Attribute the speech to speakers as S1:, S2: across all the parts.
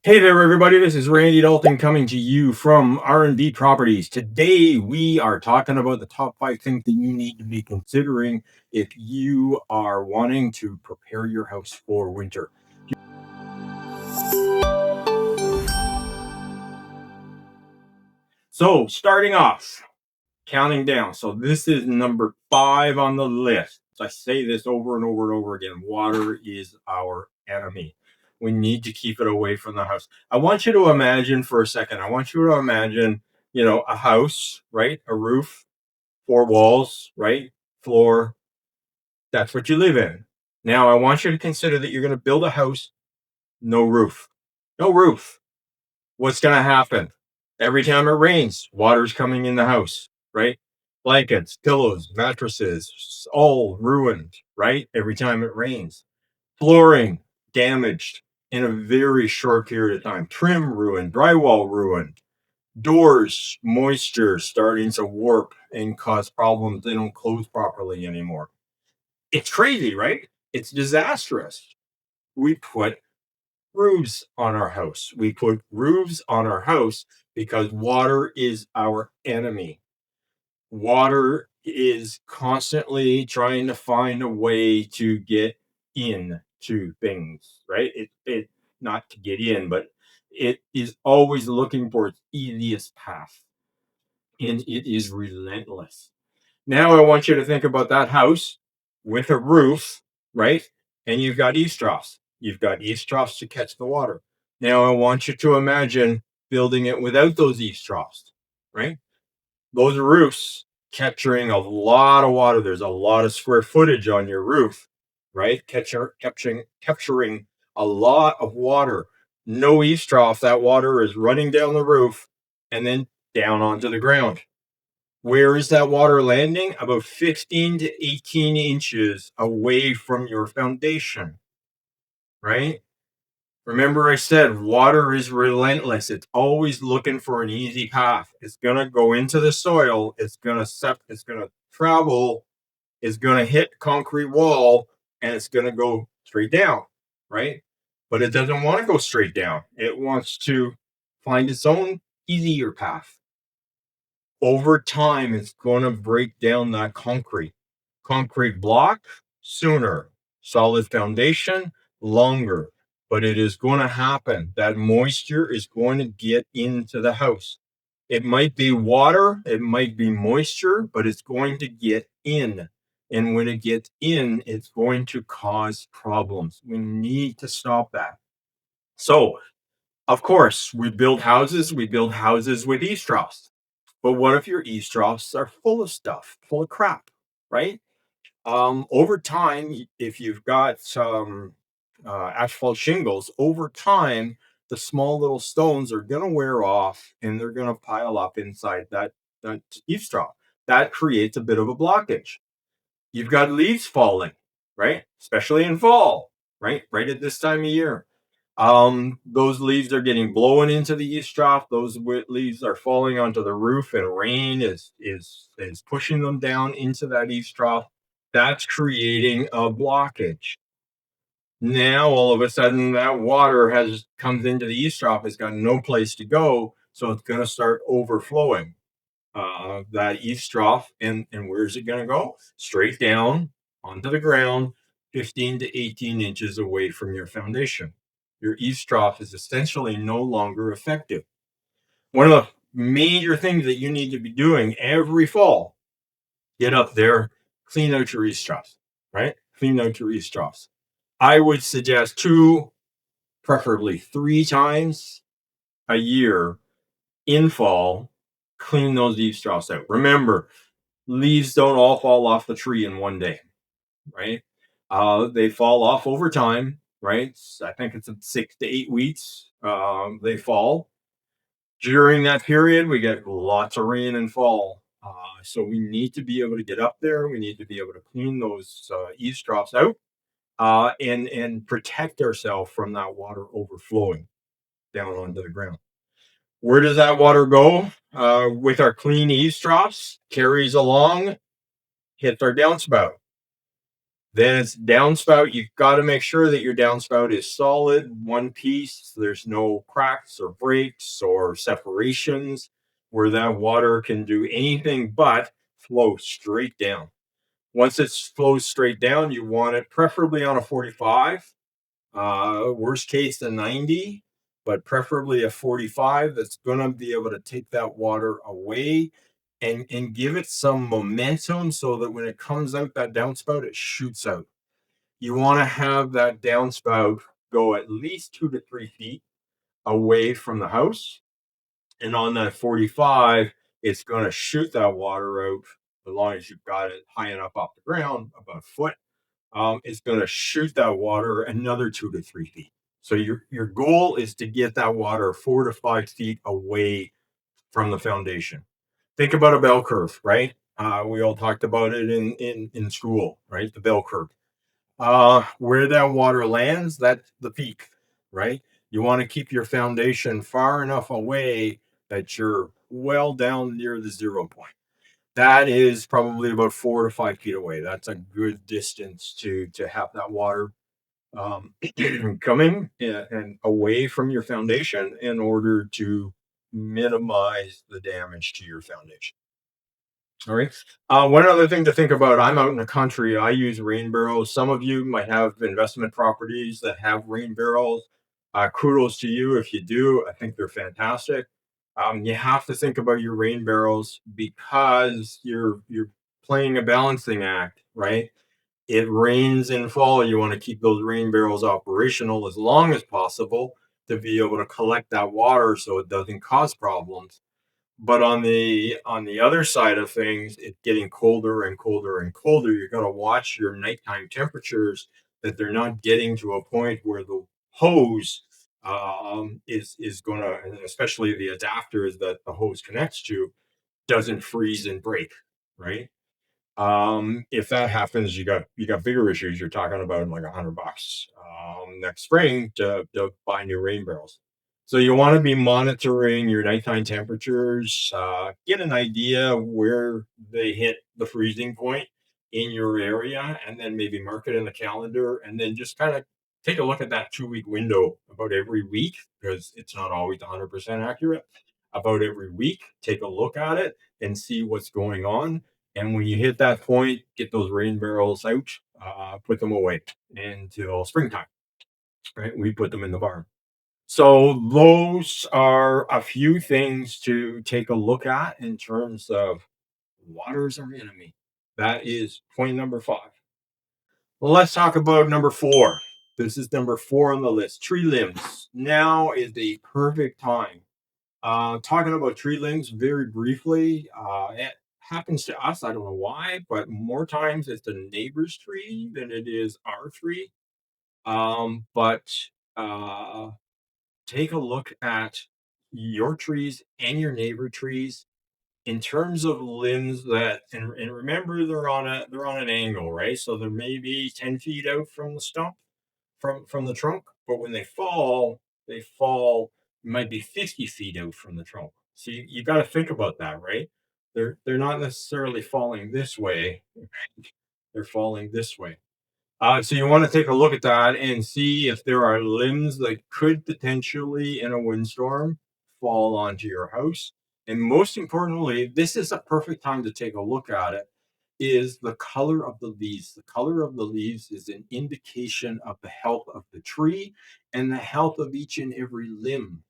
S1: Hey there, everybody. This is Randy Dalton coming to you from R&B Properties. Today, we are talking about the top 5 things that you need to be considering if you are wanting to prepare your house for winter. So, starting off, counting down. So, this is number 5 on the list. I say this over and over and over again. Water is our enemy. We need to keep it away from the house. I want you to imagine for a second, I want you to imagine, a house, right? A roof, 4 walls, right? Floor. That's what you live in. Now, I want you to consider that you're going to build a house, no roof. No roof. What's going to happen? Every time it rains, water's coming in the house, right? Blankets, pillows, mattresses, all ruined, right? Every time it rains. Flooring damaged in a very short period of time. Trim ruined, drywall ruined, doors, moisture starting to warp and cause problems. They don't close properly anymore. It's crazy, right? It's disastrous. We put roofs on our house. We put roofs on our house because water is our enemy. Water is constantly trying to find a way to get into things, right? It not to get in, but it is always looking for its easiest path, and it is relentless. Now I want you to think about that house with a roof, right? And you've got eavestroughs. You've got eavestroughs to catch the water. Now I want you to imagine building it without those eavestroughs, right? Those roofs capturing a lot of water. There's a lot of square footage on your roof, right? Capturing a lot of water. No eaves trough. That water is running down the roof and then down onto the ground. Where is that water landing? About 15 to 18 inches away from your foundation, right? Remember, I said water is relentless. It's always looking for an easy path. It's gonna go into the soil. It's gonna travel. It's gonna hit concrete wall, and it's gonna go straight down, right? But it doesn't want to go straight down. It wants to find its own easier path. Over time, it's going to break down that concrete. Concrete block sooner, solid foundation longer, but it is going to happen. That moisture is going to get into the house. It might be water, it might be moisture, but it's going to get in. And when it gets in, it's going to cause problems. We need to stop that. So, of course, we build houses with eavestroughs. But what if your eavestroughs are full of stuff, full of crap, right? Over time, if you've got some asphalt shingles, over time, the small little stones are going to wear off and they're going to pile up inside that eavestrough. That creates a bit of a blockage. You've got leaves falling, right? Especially in fall, right? Right at this time of year. Those leaves are getting blown into the eavestrough. Those leaves are falling onto the roof, and rain is pushing them down into that eavestrough. That's creating a blockage. Now all of a sudden that water has comes into the eavestrough. It's got no place to go, so it's going to start overflowing that eavestrough. And where's it going to go? Straight down onto the ground, 15 to 18 inches away from your foundation. Your eavestrough is essentially no longer effective. One of the major things that you need to be doing every fall, get up there, clean out your eavestroughs, right? Clean out your eavestroughs. I would suggest 2, preferably 3 times a year in fall, clean those eavestroughs out. Remember, leaves don't all fall off the tree in one day, right? They fall off over time, right? I think it's 6 to 8 weeks. They fall. During that period, we get lots of rain and fall. So we need to be able to get up there. We need to be able to clean those eavestroughs out and protect ourselves from that water overflowing down onto the ground. Where does that water go? With our clean eavestroughs, carries along, hits our downspout. Then it's downspout. You've got to make sure that your downspout is solid, one piece. There's no cracks or breaks or separations where that water can do anything but flow straight down. Once it flows straight down, you want it preferably on a 45, worst case a 90, but preferably a 45 that's going to be able to take that water away and give it some momentum so that when it comes out that downspout, it shoots out. You want to have that downspout go at least 2 to 3 feet away from the house. And on that 45, it's going to shoot that water out as long as you've got it high enough off the ground, about a foot. It's going to shoot that water another 2 to 3 feet. So your goal is to get that water 4 to 5 feet away from the foundation. Think about a bell curve, right? We all talked about it in school, right? The bell curve. Where that water lands, that's the peak, right? You want to keep your foundation far enough away that you're well down near the 0 point. That is probably about 4 to 5 feet away. That's a good distance to have that water um, coming and away from your foundation in order to minimize the damage to your foundation. All right. One other thing to think about, I'm out in the country. I use rain barrels. Some of you might have investment properties that have rain barrels. Kudos to you if you do. I think they're fantastic. You have to think about your rain barrels because you're playing a balancing act, right? It rains in fall. You want to keep those rain barrels operational as long as possible to be able to collect that water so it doesn't cause problems. But on the other side of things, it's getting colder and colder and colder. You're going to watch your nighttime temperatures that they're not getting to a point where the hose is going to, and especially the adapters that the hose connects to, doesn't freeze and break, right? If that happens, you got bigger issues. You're talking about like $100 next spring to buy new rain barrels. So you want to be monitoring your nighttime temperatures, get an idea where they hit the freezing point in your area, and then maybe mark it in the calendar, and then just kind of take a look at that 2 week window about every week because it's not always 100% accurate. About every week, take a look at it and see what's going on, and when you hit that point, get those rain barrels out, put them away until springtime, right? We put them in the barn. So those are a few things to take a look at in terms of water's our enemy. That is point number 5. Well, let's talk about number 4. This is number 4 on the list. Tree limbs. Now is the perfect time. Talking about tree limbs very briefly, it happens to us. I don't know why, but more times it's the neighbor's tree than it is our tree. But uh, take a look at your trees and your neighbor trees in terms of limbs that, and remember they're on an angle, right? So they're maybe 10 feet out from the stump, from the trunk, but when they fall might be 50 feet out from the trunk. So you got to think about that, right? They're not necessarily falling this way, they're falling this way. So you want to take a look at that and see if there are limbs that could potentially, in a windstorm, fall onto your house. And most importantly, this is a perfect time to take a look at it. Is the color of the leaves. The color of the leaves is an indication of the health of the tree and the health of each and every limb.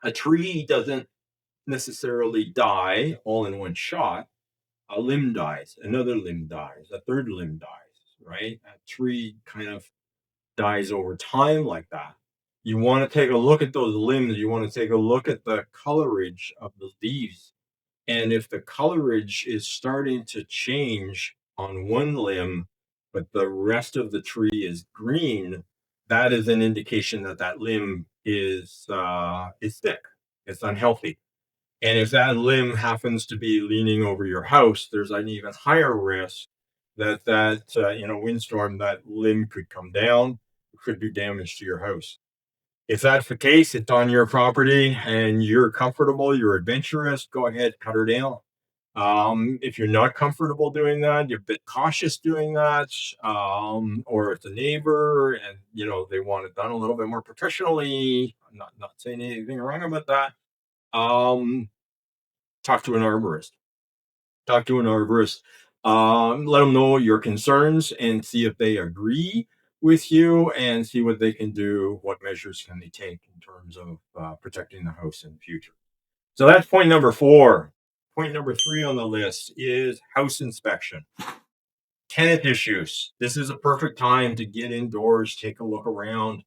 S1: A tree doesn't necessarily die all in one shot. A limb dies, another limb dies, a third limb dies, right? A tree kind of dies over time like that. You want to take a look at those limbs. You want to take a look at the colorage of the leaves. And if the colorage is starting to change on one limb, but the rest of the tree is green, that is an indication that that limb is sick. It's unhealthy. And if that limb happens to be leaning over your house, there's an even higher risk that in a windstorm that limb could come down, could do damage to your house. If that's the case, it's on your property and you're comfortable, you're adventurous, go ahead, cut her down. If you're not comfortable doing that, you're a bit cautious doing that, or it's a neighbor and they want it done a little bit more professionally. I'm not saying anything wrong about that. Um, Talk to an arborist. Talk to an arborist. Let them know your concerns and see if they agree with you, and see what they can do. What measures can they take in terms of protecting the house in the future? So that's point number four. Point number three on the list is house inspection. Tenant issues. This is a perfect time to get indoors, take a look around,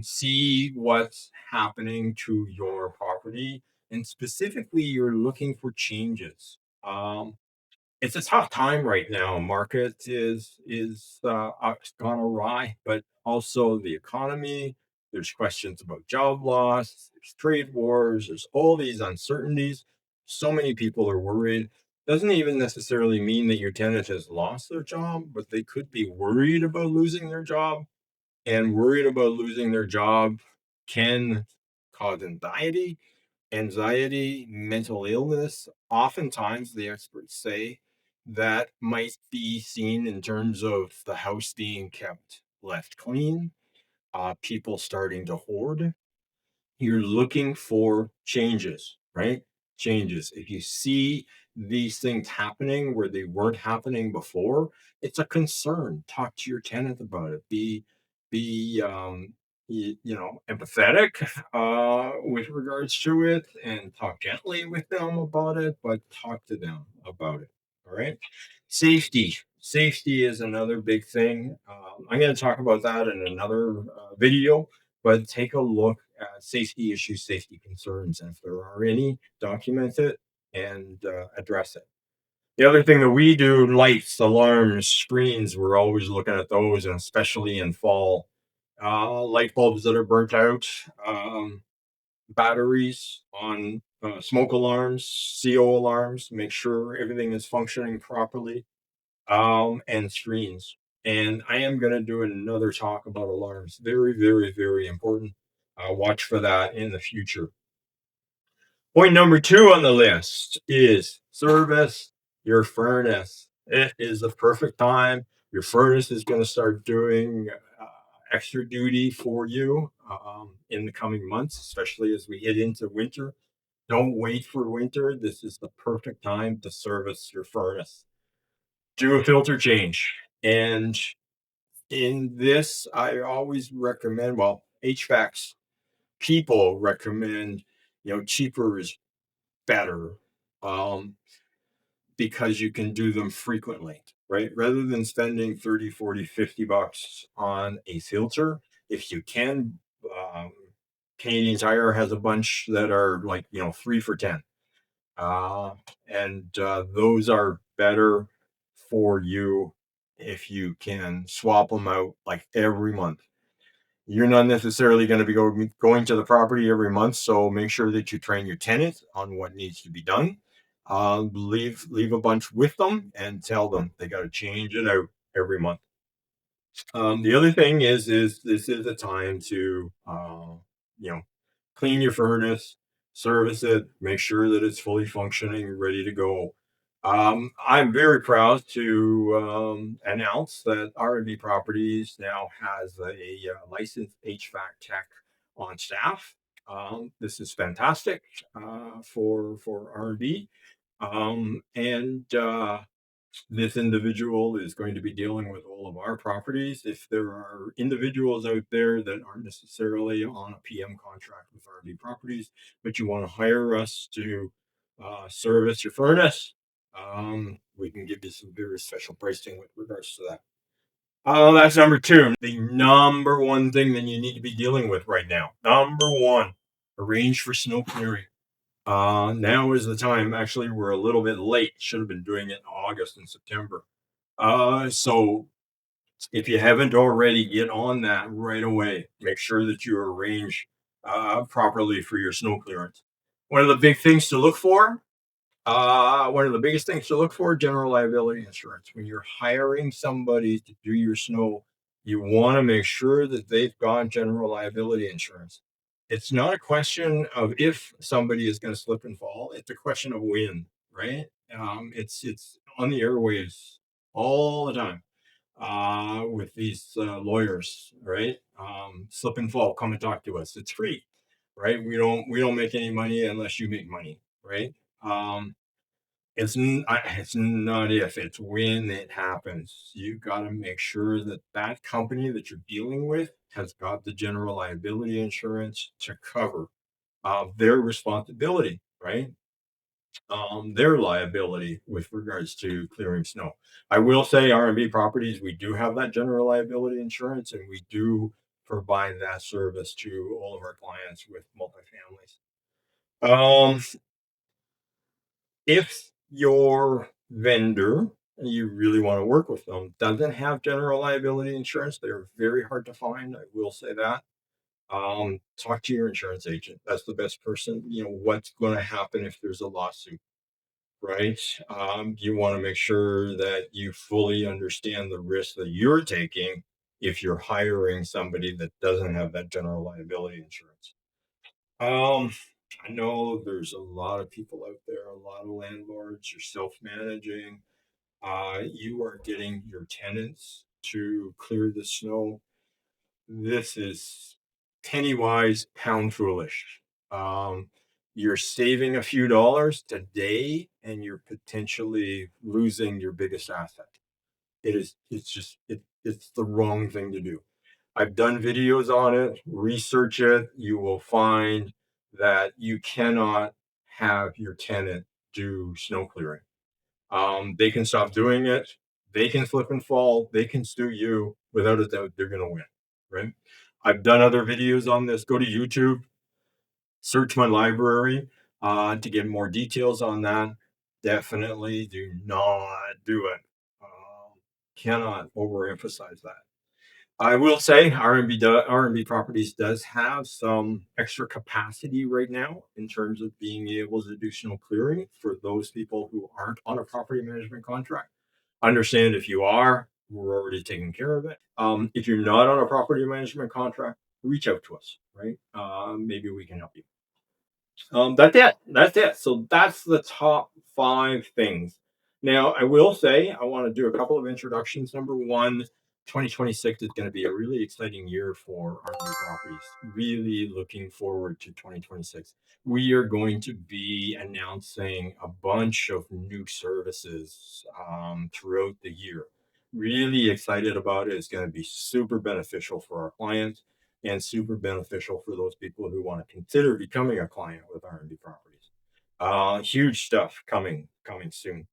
S1: see what's happening to your property, and specifically, you're looking for changes. It's a tough time right now. Market is gone awry, but also the economy. There's questions about job loss. There's trade wars. There's all these uncertainties. So many people are worried. Doesn't even necessarily mean that your tenant has lost their job, but they could be worried about losing their job, and worried about losing their job can cause anxiety, mental illness. Oftentimes, the experts say that might be seen in terms of the house being kept left clean, people starting to hoard. You're looking for changes, right? Changes. If you see these things happening where they weren't happening before, it's a concern. Talk to your tenant about it. Be empathetic with regards to it, and talk gently with them about it, but talk to them about it. All right. Safety is another big thing. I'm going to talk about that in another video, but take a look at safety issues, safety concerns, and if there are any, document it and address it. The other thing that we do: lights, alarms, screens. We're always looking at those, and especially in fall. Light bulbs that are burnt out, batteries on smoke alarms, CO alarms. Make sure everything is functioning properly, and screens. And I am going to do another talk about alarms. Very, very, very important. Watch for that in the future. Point number two on the list is service your furnace. It is the perfect time. Your furnace is going to start doing extra duty for you in the coming months, especially as we head into winter. Don't wait for winter. This is the perfect time to service your furnace. Do a filter change. And in this, I always recommend, well, HVACs people recommend, cheaper is better, um, because you can do them frequently, right? Rather than spending 30, 40, $50 on a filter, if you can, um, Canadian Tire has a bunch that are like, 3 for 10. Uh, and those are better for you if you can swap them out like every month. You're not necessarily going to be going to the property every month, so make sure that you train your tenants on what needs to be done. Leave a bunch with them and tell them they got to change it out every month. The other thing is this is a time to you know clean your furnace, service it, make sure that it's fully functioning, ready to go. I'm very proud to announce that R&B Properties now has a licensed HVAC tech on staff. This is fantastic for R&B, and this individual is going to be dealing with all of our properties. If there are individuals out there that aren't necessarily on a PM contract with RV Properties, but you want to hire us to service your furnace, we can give you some very special pricing with regards to that. That's number two. The number one thing that you need to be dealing with right now. Number one, arrange for snow clearing. Now is the time. Actually, we're a little bit late. Should have been doing it in August and September. So if you haven't already, get on that right away. Make sure that you arrange properly for your snow clearance. One of the big things to look for, one of the biggest things to look for, general liability insurance. When you're hiring somebody to do your snow, you want to make sure that they've got general liability insurance. It's not a question of if somebody is going to slip and fall. It's a question of when, right? It's on the airwaves all the time with these lawyers, right? Slip and fall, come and talk to us. It's free, right? We don't make any money unless you make money, right? Um, it's not if, it's when it happens. You got to make sure that that company that you're dealing with has got the general liability insurance to cover their responsibility, right? Their liability with regards to clearing snow. I will say R&B Properties, we do have that general liability insurance, and we do provide that service to all of our clients with multifamilies. Um, if your vendor, and you really want to work with them, doesn't have general liability insurance, they're very hard to find. I will say that. Talk to your insurance agent. That's the best person. What's going to happen if there's a lawsuit, right? You want to make sure that you fully understand the risk that you're taking if you're hiring somebody that doesn't have that general liability insurance. Um, I know there's a lot of people out there, a lot of landlords, you're self-managing. You are getting your tenants to clear the snow. This is penny wise, pound foolish. Um, you're saving a few dollars today and you're potentially losing your biggest asset. It's the wrong thing to do. I've done videos on it, research it. You will find that you cannot have your tenant do snow clearing. They can stop doing it. They can slip and fall. They can sue you. Without a doubt, they're going to win. Right. I've done other videos on this. Go to YouTube, search my library to get more details on that. Definitely do not do it. Cannot overemphasize that. I will say R&B Properties does have some extra capacity right now in terms of being able to do snow clearing for those people who aren't on a property management contract. Understand if you are, we're already taking care of it. If you're not on a property management contract, reach out to us, right? Maybe we can help you. That's it. That's it. So that's the top five things. Now, I will say I want to do a couple of introductions. Number one, 2026 is going to be a really exciting year for R&B Properties. Really looking forward to 2026. We are going to be announcing a bunch of new services throughout the year. Really excited about it. It's going to be super beneficial for our clients and super beneficial for those people who want to consider becoming a client with R&B Properties. Huge stuff coming soon.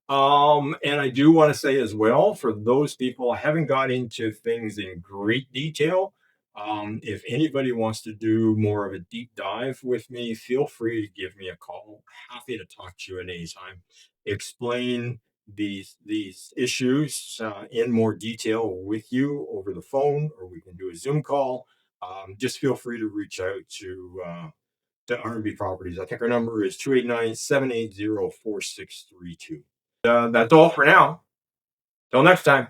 S1: And I do want to say as well, for those people, I haven't got into things in great detail. If anybody wants to do more of a deep dive with me, feel free to give me a call. Happy to talk to you at any time. Explain these issues in more detail with you over the phone, or we can do a Zoom call. Just feel free to reach out to R&B Properties. I think our number is 289-780-4632. That's all for now. Till next time.